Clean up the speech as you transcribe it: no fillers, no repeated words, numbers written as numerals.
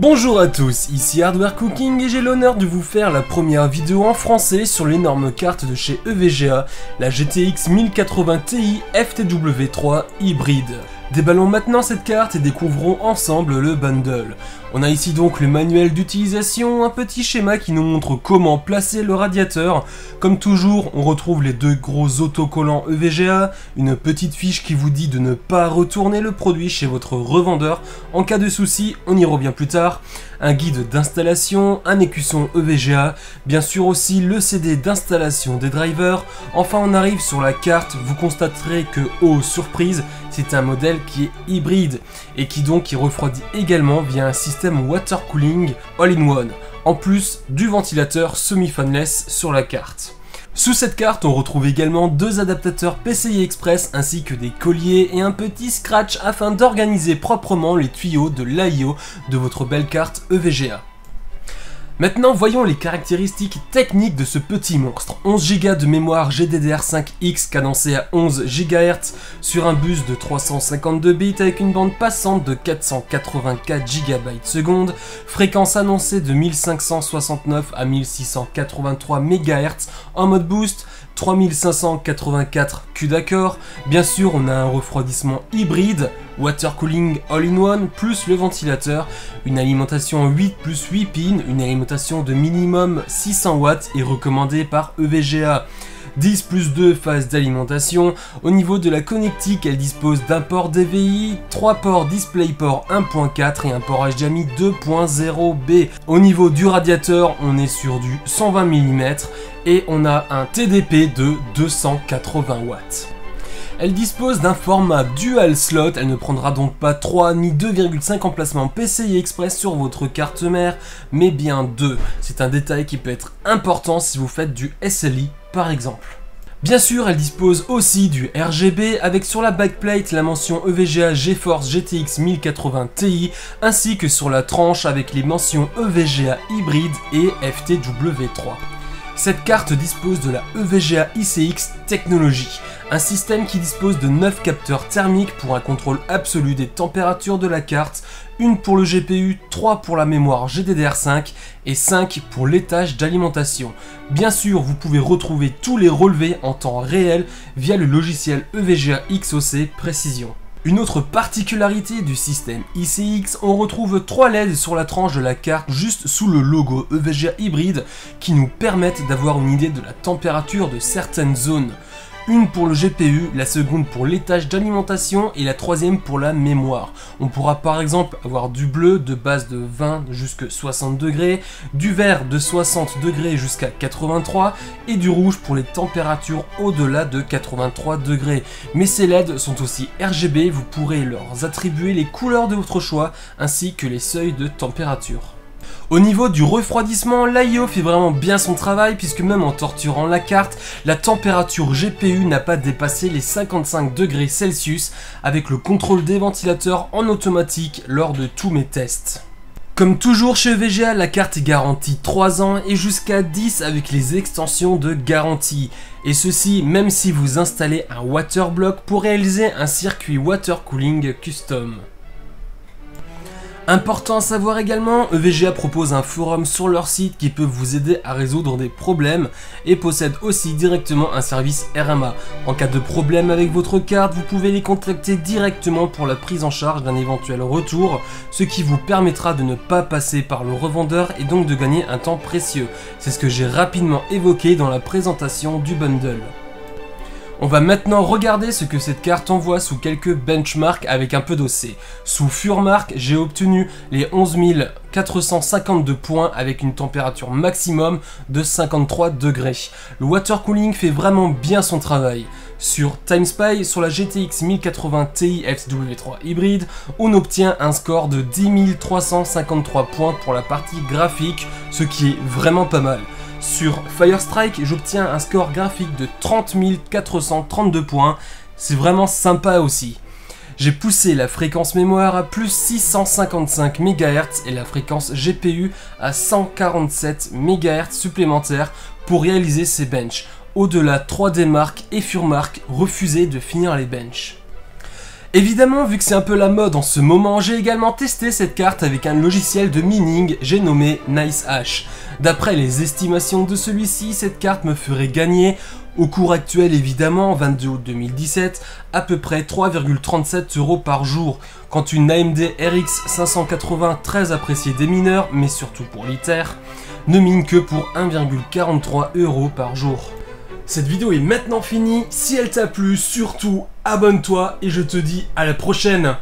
Bonjour à tous, ici Hardware Cooking et j'ai l'honneur de vous faire la première vidéo en français sur l'énorme carte de chez EVGA, la GTX 1080 Ti FTW3 hybride. Déballons maintenant cette carte et découvrons ensemble le bundle. On a ici donc le manuel d'utilisation, un petit schéma qui nous montre comment placer le radiateur. Comme toujours, on retrouve les deux gros autocollants EVGA, une petite fiche qui vous dit de ne pas retourner le produit chez votre revendeur en cas de souci, on y revient plus tard. Un guide d'installation, un écusson EVGA, bien sûr aussi le CD d'installation des drivers. Enfin on arrive sur la carte, vous constaterez que, oh surprise, c'est un modèle qui est hybride et qui refroidit également via un système water cooling all-in-one, en plus du ventilateur semi-fanless sur la carte. Sous cette carte, on retrouve également deux adaptateurs PCI Express ainsi que des colliers et un petit scratch afin d'organiser proprement les tuyaux de l'IO de votre belle carte EVGA. Maintenant, voyons les caractéristiques techniques de ce petit monstre. 11 Go de mémoire GDDR5X cadencé à 11 GHz sur un bus de 352 bits avec une bande passante de 484 GB/s, fréquence annoncée de 1569 à 1683 MHz en mode boost, 3584 Q d'accord. Bien sûr, on a un refroidissement hybride, water cooling all-in-one plus le ventilateur, une alimentation 8 plus 8 pins, une alimentation de minimum 600 watts est recommandée par EVGA. 10 plus 2 phases d'alimentation. Au niveau de la connectique, elle dispose d'un port DVI, 3 ports DisplayPort 1.4 et un port HDMI 2.0B. Au niveau du radiateur, on est sur du 120 mm et on a un TDP de 280 watts. Elle dispose d'un format dual slot, elle ne prendra donc pas 3 ni 2,5 emplacements PCI Express sur votre carte mère, mais bien 2. C'est un détail qui peut être important si vous faites du SLI par exemple. Bien sûr, elle dispose aussi du RGB avec sur la backplate la mention EVGA GeForce GTX 1080 Ti ainsi que sur la tranche avec les mentions EVGA hybride et FTW3. Cette carte dispose de la EVGA ICX technologie, un système qui dispose de 9 capteurs thermiques pour un contrôle absolu des températures de la carte, une pour le GPU, 3 pour la mémoire GDDR5 et 5 pour l'étage d'alimentation. Bien sûr, vous pouvez retrouver tous les relevés en temps réel via le logiciel EVGA XOC Précision. Une autre particularité du système ICX, on retrouve 3 LED sur la tranche de la carte juste sous le logo EVGA hybride qui nous permettent d'avoir une idée de la température de certaines zones. Une pour le GPU, la seconde pour l'étage d'alimentation et la troisième pour la mémoire. On pourra par exemple avoir du bleu de base de 20 jusqu'à 60 degrés, du vert de 60 degrés jusqu'à 83 et du rouge pour les températures au-delà de 83 degrés. Mais ces LED sont aussi RGB, vous pourrez leur attribuer les couleurs de votre choix ainsi que les seuils de température. Au niveau du refroidissement, l'IO fait vraiment bien son travail puisque même en torturant la carte, la température GPU n'a pas dépassé les 55 degrés Celsius avec le contrôle des ventilateurs en automatique lors de tous mes tests. Comme toujours chez EVGA, la carte est garantie 3 ans et jusqu'à 10 avec les extensions de garantie. Et ceci même si vous installez un waterblock pour réaliser un circuit water cooling custom. Important à savoir également, EVGA propose un forum sur leur site qui peut vous aider à résoudre des problèmes et possède aussi directement un service RMA. En cas de problème avec votre carte, vous pouvez les contacter directement pour la prise en charge d'un éventuel retour, ce qui vous permettra de ne pas passer par le revendeur et donc de gagner un temps précieux. C'est ce que j'ai rapidement évoqué dans la présentation du bundle. On va maintenant regarder ce que cette carte envoie sous quelques benchmarks avec un peu d'OC. Sous Furmark, j'ai obtenu les 11 452 points avec une température maximum de 53 degrés. Le water cooling fait vraiment bien son travail. Sur TimeSpy, sur la GTX 1080 Ti FTW3 hybride, on obtient un score de 10 353 points pour la partie graphique, ce qui est vraiment pas mal. Sur Firestrike, j'obtiens un score graphique de 30 432 points, c'est vraiment sympa aussi. J'ai poussé la fréquence mémoire à plus 655 MHz et la fréquence GPU à 147 MHz supplémentaires pour réaliser ces benches. Au-delà, 3D Mark et Furmark refusaient de finir les benches. Évidemment, vu que c'est un peu la mode en ce moment, j'ai également testé cette carte avec un logiciel de mining, j'ai nommé NiceHash. D'après les estimations de celui-ci, cette carte me ferait gagner, au cours actuel évidemment, 22 août 2017, à peu près 3,37 € par jour, quand une AMD RX 580 très appréciée des mineurs, mais surtout pour l'Ether, ne mine que pour 1,43 € par jour. Cette vidéo est maintenant finie, si elle t'a plu, surtout abonne-toi et je te dis à la prochaine.